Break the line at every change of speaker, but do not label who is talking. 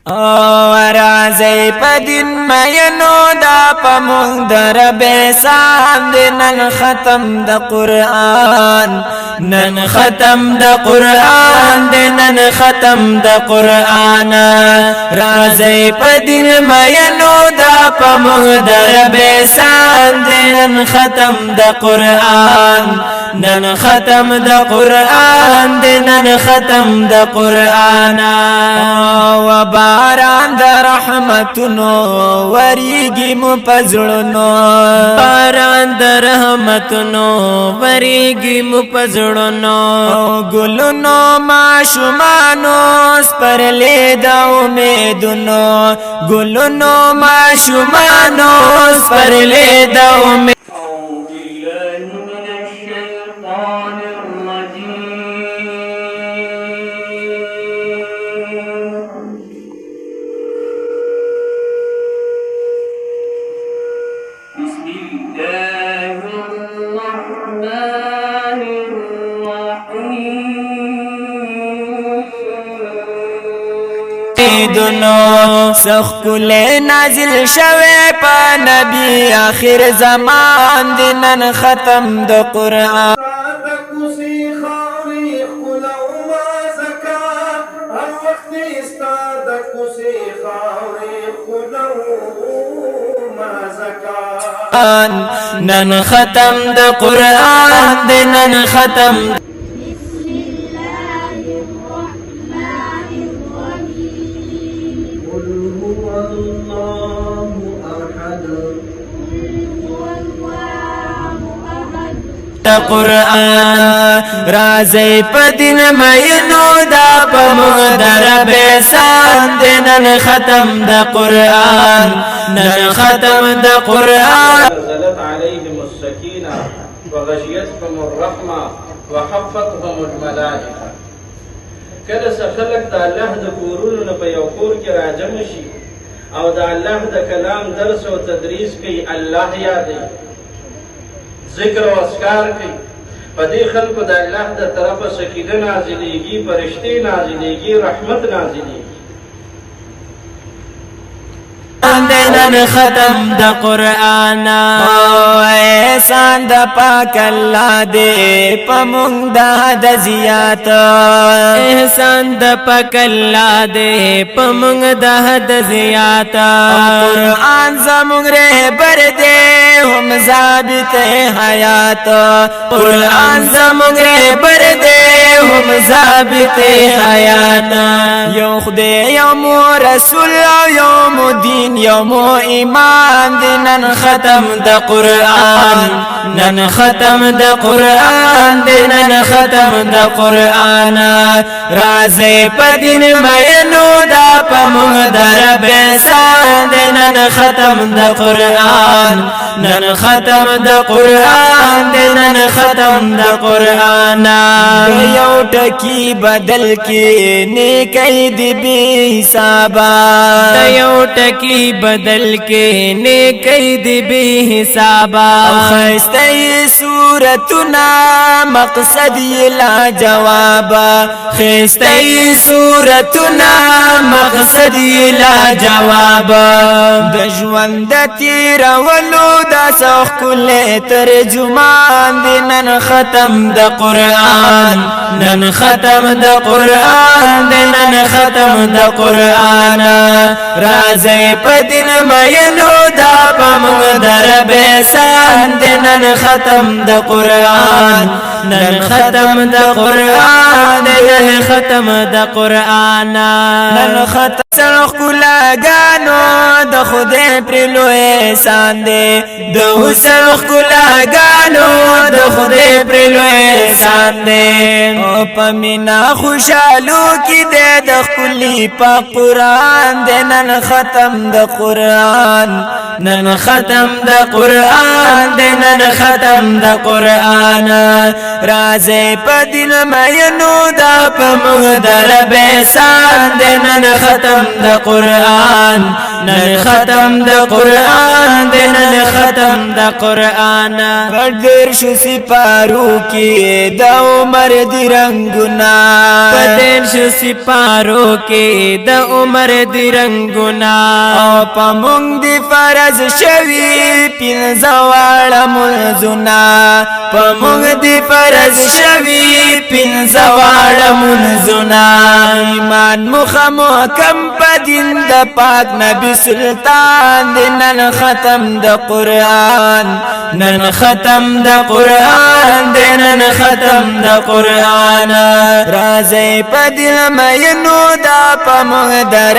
راځي په دین مینو دا پمون در بیسان دی نن ختم د قرآن نن ختم د قرآن دی نن ختم د قرآن راځي په دین مینو دا پمون در بیسان دی نن ختم د قرآن نن ختم د قرآن دی نن ختم د قرآن و باران د رحمتونو وریږي مو پزړونو باران د رحمتونو وریږي مو پزړونو ګلونو ماشومانو سپرلې د امیدونو ګلونو ماشومانو سپرلې د امید دونو سخ کل نازل شوه پا نبی آخر زمان دی نن ختم د قرآن نن ختم د قرآن دی نن ختم قرآن راځي په دین مینو دا پمون در بیسان دی نن ختم د قرآن نن ختم د قرآن
نزلت عليهم السكينة وغشيتهم الرحمة وحفتهم الملائكة کله خلق د الله د کورونو نه په یو کور کې راجم شي او د الله د کلام درس او تدریس کوي الله یادوي ذکر و اذکار کوي په دې خلکو د الله د طرفه سکینه نازلېږي فرشتې نازلېږي رحمت نازلېږي
نن ختم د قرآن احسان د پاک الله دې پمون د زیات احسان د پاک الله دې پمون د زیات قرآن زموږ رهبر دې هم ثابت حیات قرآن زموږ رهبر دې هم ثابت حیات یو خدای یو رسول یوم دین یوم ایمان دی نن ختم د قرآن نن ختم د قرآن دی نن ختم د قرآن راځي په دین مینو دا پمون در بیسان دی نن ختم د قرآن نن ختم د قرآن دی نن ختم د قرآن یو ټکی بدل کې نیکی دی بے حسابا یو ټکی بدل کے نیکی دی بے حسابا خیستی صورتنا مقصد لا جوابا خیستی صورتنا مقصد لا جوابا دجوان دا تیر ولو دا سخ کل ترجمان دی نن ختم دا قرآن نن ختم دا قرآن دی نن ختم دا قرآن راځي په دین مینو دا پمون در بیسان دی نن ختم د قرآن نن ختم د قرآن نن ختم د قرآن نن ختم سرخ کلاګانو د خدای پر لوی احسان دی د سرخ کلاګانو د خدای پر لوی احسان دی او پمینا خوشالو کی دی د خپلی په قرآن دی نن ختم د قرآن نن ختم د قرآن دی نن ختم د قرآن راځي په دین مینو دا پمون در بیسان دی نن ختم د قرآن نن ختم د قرآن دی نن ختم د قرآن پدیر شو سپارو کی د عمر دی رنگنا پدیر شو سپارو کی د عمر دی رنگنا او پمونگ دی فرض شوی پینزواړه منزنا پمونگ دی فرض شوی پینزواړه منزنا ایمان مخمکم پدین د پاک نبی سلطان دی نن ختم د قرآن نن ختم د قرآن دی نن ختم د قرآن رازی پدین مینو دا پمونگ در